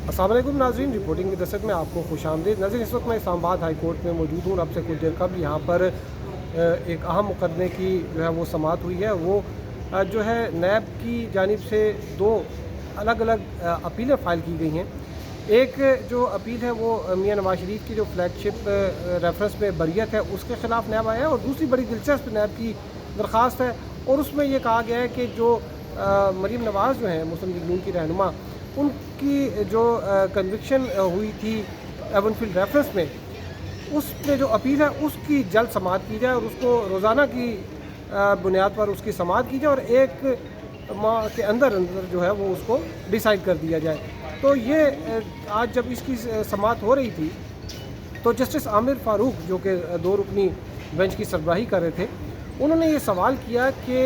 अस्सलाम वालेकुम नाज़रीन, रिपोर्टिंग की दस्तक में आपको खुशामदीद। नाज़रीन, इस वक्त मैं इस्लामाबाद हाई कोर्ट में मौजूद हूँ। अब से कुछ देर कबल यहाँ पर एक अहम मुकदमे की जो है वो समाअत हुई है। वो जो है नैब की जानिब से दो अलग अलग अपीलें फ़ाइल की गई हैं। एक जो अपील है वो मियां नवाज शरीफ की जो फ्लैगशिप रेफरेंस में बरियत है उसके ख़िलाफ़ नैब आया है, और दूसरी बड़ी दिलचस्प नैब की दरख्वास्त है, और उसमें ये कहा गया है कि जो मरीम नवाज़ जो हैं मुस्लिम लीग नून की रहनुमा, उनकी जो कन्विक्शन हुई थी एवनफील्ड रेफरेंस में, उसमें जो अपील है उसकी जल्द समाअत की जाए और उसको रोज़ाना की बुनियाद पर उसकी समाअत की जाए और एक माह के अंदर अंदर जो है वो उसको डिसाइड कर दिया जाए। तो ये आज जब इसकी समाअत हो रही थी तो जस्टिस आमिर फ़ारूक जो कि दो रुकनी बेंच की सरबराही कर रहे थे, उन्होंने ये सवाल किया कि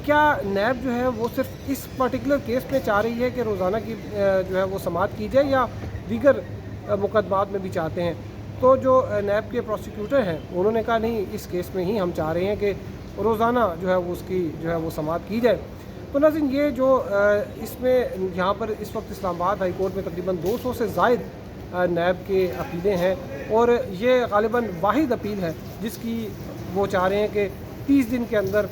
क्या नैब जो है वो सिर्फ इस पर्टिकुलर केस में चाह रही है कि रोज़ाना की जो है वो समाअत की जाए, या दीगर मुकदमात में भी चाहते हैं। तो जो नैब के प्रोसिक्यूटर हैं उन्होंने कहा नहीं, इस केस में ही हम चाह रहे हैं कि रोज़ाना जो है वो उसकी जो है वो समाअत की जाए। तो नाज़रीन, ये जो इसमें यहाँ पर इस वक्त इस्लामाबाद हाई कोर्ट में तकरीबन 200 से ज़ायद नैब के अपीलें हैं, और ये ग़ालिबन वाहिद अपील है जिसकी वो चाह रहे हैं कि 30 दिन के अंदर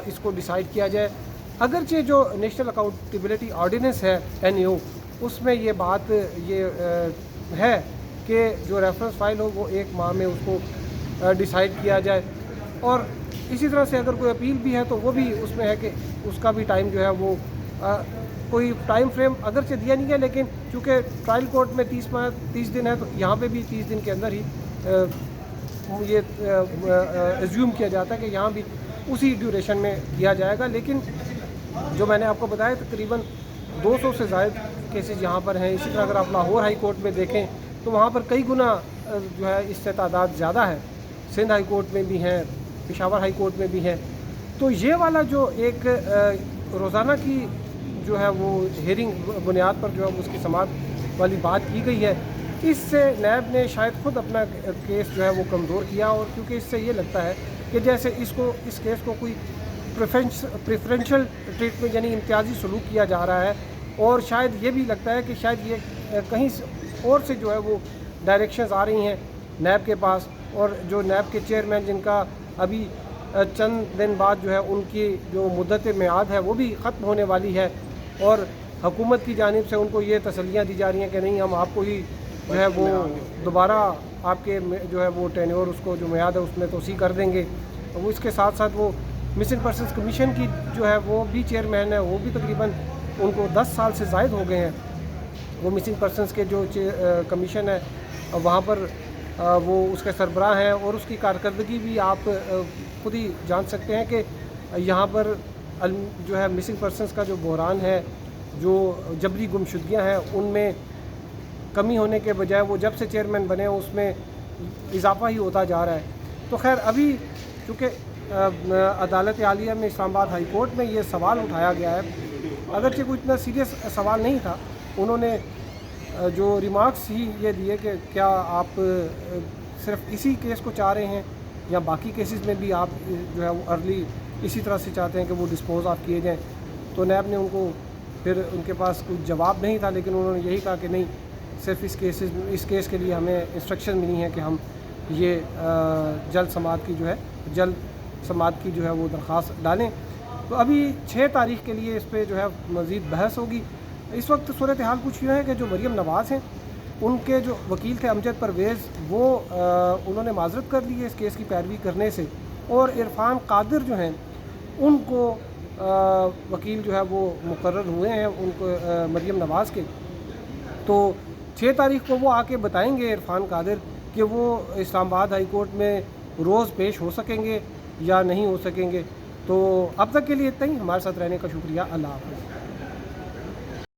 इसको डिसाइड किया जाए। अगरचे जो नेशनल अकाउंटेबिलिटी ऑर्डिनेंस है NAO, उसमें ये बात ये है कि जो रेफरेंस फ़ाइल हो वो 1 माह में उसको डिसाइड किया जाए, और इसी तरह से अगर कोई अपील भी है तो वो भी उसमें है कि उसका भी टाइम जो है वो कोई टाइम फ्रेम अगरचे दिया नहीं है, लेकिन चूँकि ट्रायल कोर्ट में 30 दिन है तो यहाँ पे भी 30 दिन के अंदर ही ये एज्यूम किया जाता है कि यहाँ भी उसी ड्यूरेशन में किया जाएगा। लेकिन जो मैंने आपको बताया तकरीबन 200 से ज़ायद केसेस यहाँ पर हैं। इसी तरह अगर आप लाहौर हाई कोर्ट में देखें तो वहाँ पर कई गुना जो है इससे तादाद ज़्यादा है। सिंध हाई कोर्ट में भी हैं, पेशावर हाई कोर्ट में भी हैं। तो ये वाला जो एक रोज़ाना की जो है वो हेयरिंग बुनियाद पर जो है उसकी समाअत वाली बात की गई है, इससे नैब ने शायद ख़ुद अपना केस जो है वो कमज़ोर किया, और क्योंकि इससे ये लगता है कि जैसे इस केस को कोई प्रेफरेंशियल ट्रीटमेंट यानी इम्तियाजी सलूक किया जा रहा है, और शायद ये भी लगता है कि शायद ये कहीं और से जो है वो डायरेक्शंस आ रही हैं नैब के पास, और जो नैब के चेयरमैन जिनका अभी चंद दिन बाद जो है उनकी जो मुद्दत मियाद है वो भी ख़त्म होने वाली है, और हुकूमत की जानिब से उनको ये तसल्लियाँ दी जा रही हैं कि नहीं, हम आपको ही जो है वो दोबारा आपके जो है वो टेन्योर उसको जो मियाद है उसमें तोसी कर देंगे। वो इसके साथ साथ वो मिसिंग पर्सनस कमीशन की जो है वो भी चेयरमैन है, वो भी तकरीबन उनको 10 साल से ज़ायद हो गए हैं। वो मिसिंग पर्सनस के जो कमीशन है वहाँ पर वो उसके सरबराह हैं, और उसकी कारकर्दगी भी आप खुद ही जान सकते हैं कि यहाँ पर जो है मिसिंग पर्सनस का जो बहरान है, जो जबरी गुमशुदगियाँ हैं उनमें कमी होने के बजाय वो जब से चेयरमैन बने हैं उसमें इजाफ़ा ही होता जा रहा है। तो खैर अभी चूँकि अदालत आलिया में इस्लामाबाद हाई कोर्ट में ये सवाल उठाया गया है, अगरचे कोई इतना सीरियस सवाल नहीं था, उन्होंने जो रिमार्क्स ही ये दिए कि क्या आप सिर्फ इसी केस को चाह रहे हैं या बाकी केसेस में भी आप जो है वो अर्ली इसी तरह से चाहते हैं कि वो डिस्पोज ऑफ किए जाएँ। तो नैब ने उनको फिर उनके पास कोई जवाब नहीं था, लेकिन उन्होंने यही कहा कि नहीं, सिर्फ इस केस के लिए हमें इंस्ट्रक्शन मिली है कि हम ये जल्द समाअत की जो है वो दरख्वास्त डालें। तो अभी 6 तारीख के लिए इस पर जो है मज़ीद बहस होगी। इस वक्त सूरत हाल कुछ यूँ है कि जो मरीम नवाज़ हैं उनके जो वकील थे अमजद परवेज़, वो उन्होंने माजरत कर ली है इस केस की पैरवी करने से, और इरफान कादिर जो हैं उनको वकील जो है वो मुकर्रर हुए हैं उनको मरीम नवाज़ के। तो 6 तारीख को वो आके बताएंगे इरफान कादिर कि वो इस्लामाबाद हाई कोर्ट में रोज़ पेश हो सकेंगे या नहीं हो सकेंगे। तो अब तक के लिए इतना ही। हमारे साथ रहने का शुक्रिया। अल्लाह हाफ़िज़।